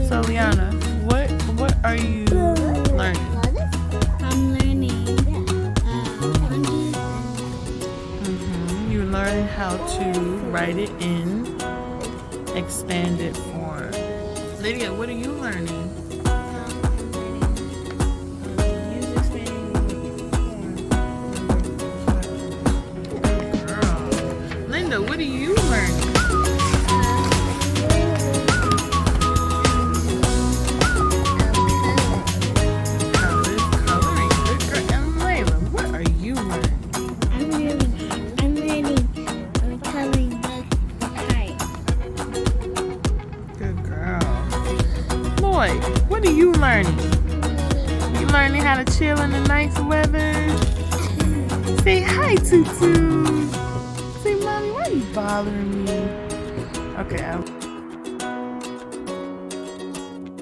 So Liana, what are you learning? I'm learning You're learning how to write it in expanded form. Lydia, what are you learning? Girl. Linda, what are you learning? What are you learning? You learning how to chill in the nice weather? Say hi, Tutu. Say, Mommy, why are you bothering me? Okay,